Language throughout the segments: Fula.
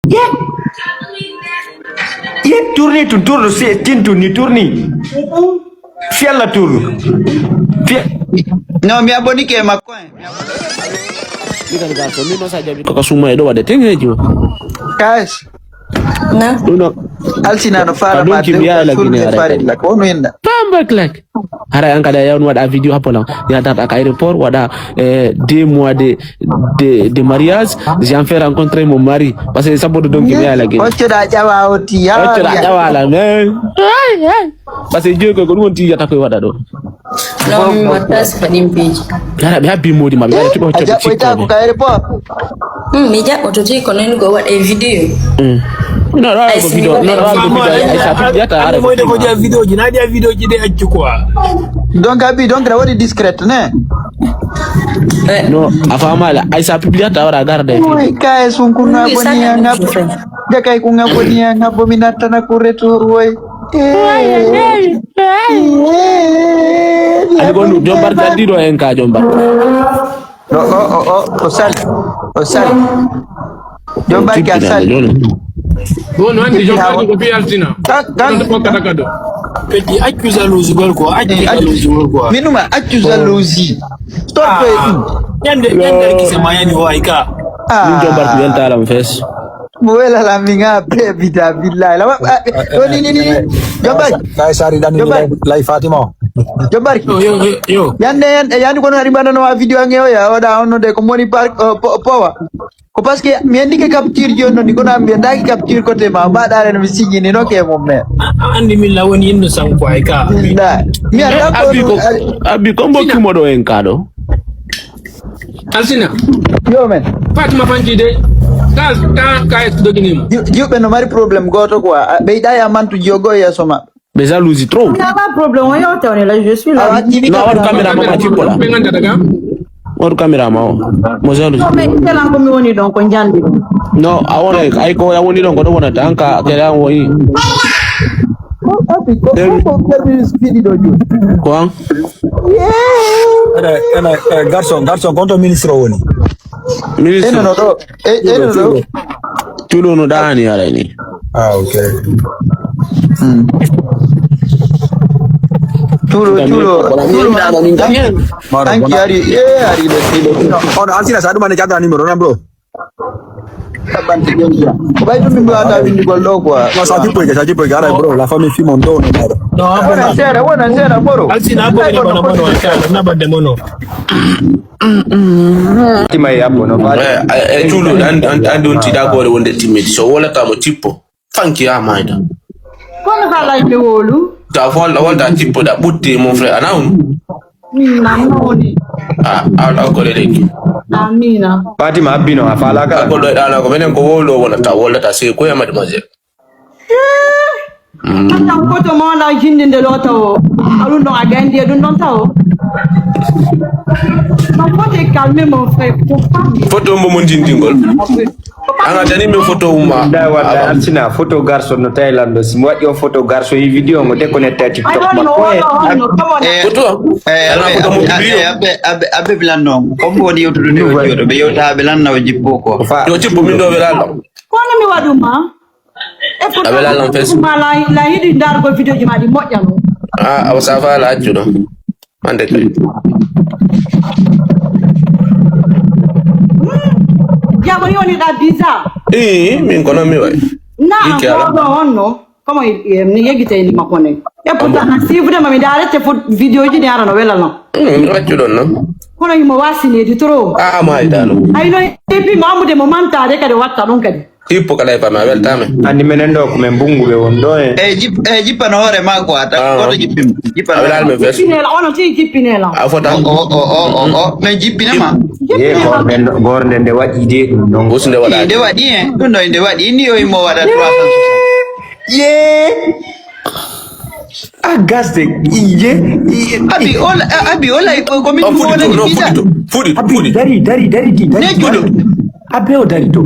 Yeah. Yeah, tourner tu tourne c'est tintu ni tourni. Fiel la tour. No, mi aboni ke makoe. Bika ni gato mimi nosa jabi kaka suma edo wade tenge jiwa. Guys. Na. Uno Alsina no fara Kadung ma de kimia lagi sul ni de ada fara tadi. la ko no yenda. Pamba klek. Hara yang kada yaun wada video hapo la. Ya tata ka aéroport wada 2 mois de mariage, j'ai en fait rencontrer mon mari parce que ça peut donc kimia lagi. Ocho da jawa oti ya. Ocho da jawa la men. Parce que Dieu ko ko ti yata ko wada do. No, matas panim page. Hara be happy modi ma be ya tibo Aja oita ku ka airport. Mija otoji konen go what a video. No, video. Ada mau dia kerja video je, dia video je dia cukup. Donc abi donc la wadi discret ne. No, afama la aisa publia ta ora garde. Oi kai sun kunga bonia ngap. Ja kai kunga bonia ngap minata na kuretur woi. Ay gonu jombar tadi do en ka jombar. Osal. Jombar ki asal. Bon, andi jombar ko bi altina. Kan ko kado. Peki accusa luzugol ko, minuma accusa luzi. Stop it. Yande kisema yani waika. Ni jombar tu yenta alam fes. Muela la minga pre vida billahi. La ni. Jombar. Kai sari dan live Fatima. Jombar. Yo. Yande kono ribana no video ngeo ya oda ono de ko moni park power. Ko parce que mi andi ke capture jonno ni kono ambi ndaki capture côté ma ba dare no sigi ni no ke mo me. Andi min la woni yendo san ko aika. Mi anda ko abi kombo kimodo en kado. Alsina. Yo men. Fatima fanji de. Ka doginim. You be no mari problem goto quoi. Be daya mantu jogo ya soma. Beza luzi trop. Il n'y a pas de problème, on est là, je suis là. No, or camera mama tipo la. Or camera mama. Mozalo. Non, mais quel an comme on est donc on jandi. No, awone ay ko ya woni don ko do wona tanka kela woni. Quoi? Garçon, quanto ministro woni? Ministro. No. Tulo no dani ala ni. Ah, okay. Tulo. Thank you ari de silo. Oh, alsina sadu mane chata numero na bro. Tabanti gengia. Bai tu mimba ata vindi gollo kwa. No, sa tipo gara bro, la famille Fimondo no. No, Buona sera bro. Alsina hapo ni bana mono akala na bande mono. Tima yapo no vale. Tulo and ti da gore wonde timidi so wala ta mo tipo. Fanki amaida. Quando vai lá e wolu? Ta volta tipo da butti mon frère anaun. Namoni. Ala ko leki. Amina. Fatima abino afala ka. Ko do ala ko menen ko wolo wala ta se ko ya mademoiselle. Kata koto mo na jindi de loto. Alu no agandi edun don tawo. Ma faut calmer mon frère. Photo mo mon dingol. Anga tani me photo uma. Da wada alsina photo garso no Thailand si mo yo photo garso i video mo te connecté TikTok ma ko. Photo? Abe blando. Kombo ni yoto ni yoto be yota belanda wajipo ko. Yo tipo min do belalo. Kono mi waduma. E photo. Abelalo face. Mala la hidi ndar go video jima di mojjalo. Awasafa la ajudo. Ande kay. Ya ko yoni da bizarre. Min kono mi way. Na ko no. Como ni yegite ni makone. E pourtant si vous demandez d'arrêter video ji ni ara no wela no. Ajudo no. Kono yimo wasine di tro. Ma idano. Ay no e puis mamu de moment tare kade watta non kade. Tipo kala pa ma weltame. Andi menendo ko mbungu be wondo jipa no hore mako ata ko jipa Abelal me fes. Pinela ono ti jipinela. Afota. Me jipina ma. Gorde nde waɗi de ɗum non Gosnde waɗa. Inde waɗi ɗum no inde waɗi ni o imo waɗa 360. gasde iye abi ola ko min wona ni bisa. Fudi. dari Ne judo. abe o dari to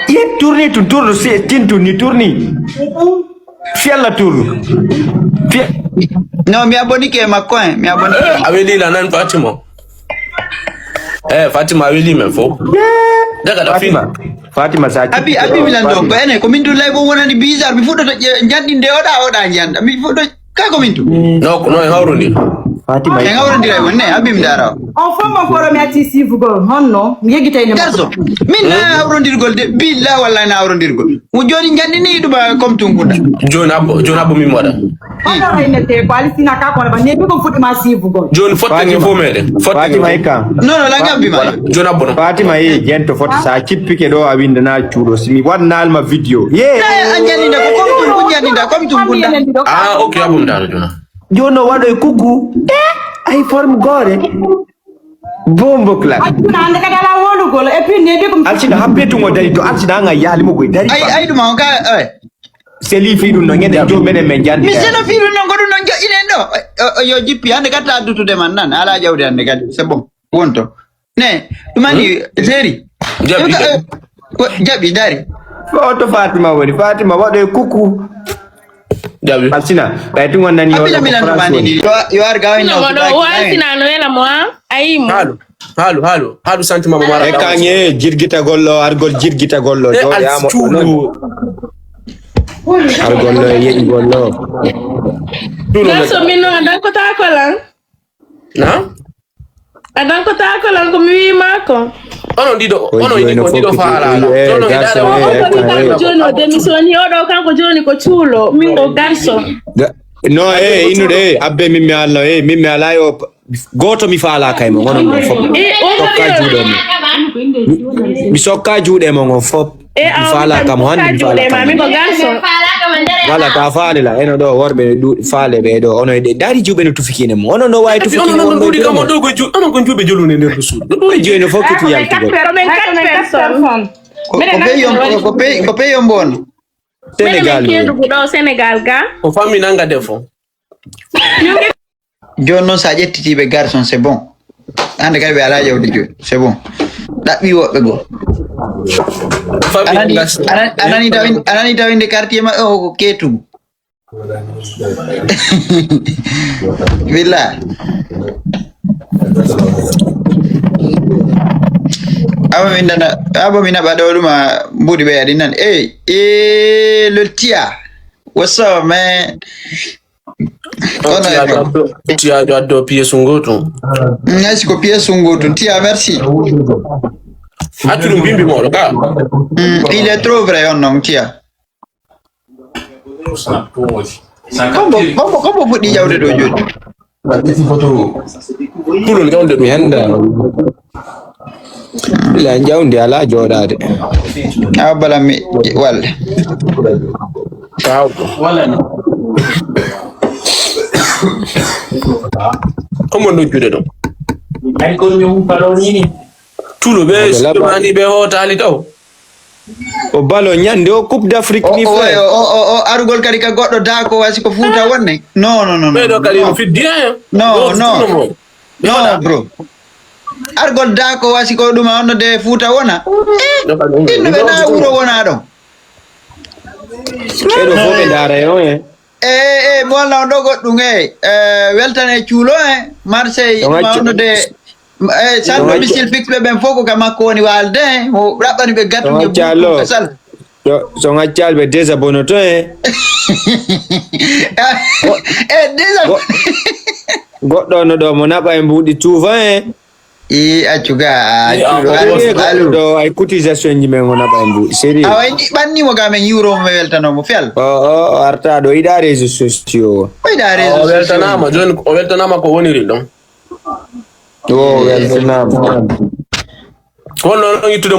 ye tourne c'est tintu ni tourni fiel la tour No mi aboni ke makoe mi aboni. Aweli la nan Fatima. Fatima aweli men fo. Daga da fin. Fatima sa abi milan do ko ene ko min to lay bo wonani bizarre mi fuɗɗoto jandinde oɗa janda mi fuɗɗo ka ko min to no hawrundi Fatima en awrondira won ne abi mi dara on fama foro mi ati sivugol honno mi yegitayni garso min na awrondirgol de billah wallahi na awrondirgol mo joni jandini ɗuma comme tunguda joni abbo min waɗa ono reynete ko alisina ka kono ba ne bi ko fuɗɗima sivugol joni fotte fo meɗen Fatima ika non la gabbi ma joni abbo no Fatima jento foto sa cippike ɗo a winda na cuuɗo simi waɗnalma vidéo an jandida ko comme tungunda ok abbo daro jona jono waɗoy kuggu ay forme gore bombo clap na ande kada la wolugol et puis ne bi ko alsina happetugo dari to alsina anga yaalimo goy dari ay ɗuma ka seli fi ɗum no ñande jo menen men jandi mi seno fiiru non goɗum non joƴƴinen ɗo yo jippi hande gatta addutude man nan ala jawdi hande kadi c'est bon wonto ne ɗumani séri jaɓi dari foto Fatima woni Fatima waɗoy kukku jaɓi alsina ɓay tun wonnani yo ar gawin wasinanoela mo ayi mo halu sentiment mo mara e kaŋe jirgitagol ɗo argol jirgitagol ɗo joɗeyamo argol ɗo yeƴgol ɗo garso min no adan ko takolan na adan ko takolan ko mi wimako onon ɗiɗo faalaɗo joni o démissioni oɗo kanko joni ko cuulo min ko garso no innude abbe min mi allah min mi ala yo goto mi faala kay mo onon ɗon fof sokka juuɗe mi sokka juuɗe mo on fof mi faala kam hande mi faala kam min ko garso wala ta faale la eno ɗo worɓe faale ɓe ɗo ono dari juuɓe no tufikine mo onon ɗo wawi tufikine onon ko juuɓe jolune nder ɗo suudu ɗo joyi no fof kiti yaltugol ko peyombo on Sénégal ɗo Sénégal ga o fammi nanga defo joni noon sa ƴettitiɓe garçon c'est bon hande kadi ɓe ala jawdi joni c'est bon ɗaɓɓi woɓɓe goo anani tawinde quartier maɓɓe o ko ketugu billah abo mi naɓa ɗo ɗuma mbuɗi ɓe adi nan le tia what's up man tia do addo pièce ngoto ngasi ko pièce ngoto tia merci acculu bimbi moɗo ka il est trop vrai on non tia kombo fuɗɗi jawde ɗo joni pulol gawde mi henda ila jawdi ala joɗade awa bala mi walle omo nojjude ɗum tulo ɓe ɗumani ɓe hotali taw o balo ñande o coupe d'Afrique ni frère o arugol kadi ka goɗɗo da ko wasi ko Fouta wonne non ɓeɗo kadi no fiddi non bro argol da ko wasi ko ɗuma onno de Fouta wona inno ɓe na wuro wona ɗon ɓeɗo fof ɓe daara on mi walla on ɗo goɗɗum weltane cuulo Marseille ɗuma onno de san domicile fixe ɓe ɓen fof ko ka makko woni walde mo raɓɓani ɓe gattuge sal so ngaccal ɓe désabonné to goɗɗo no ɗo mo naɓa e mbuɗi tuufa accuga ɗo ay cotisation ji men o naɓa e mbuɗi série awa ɓannimo ga men yiwromo mi weltanomo fel o arta ɗo yiɗa réseau sociaux o yiɗa réseau weltanama joni o weltanama ko woniri ɗon o weltanama holno ɗon yittude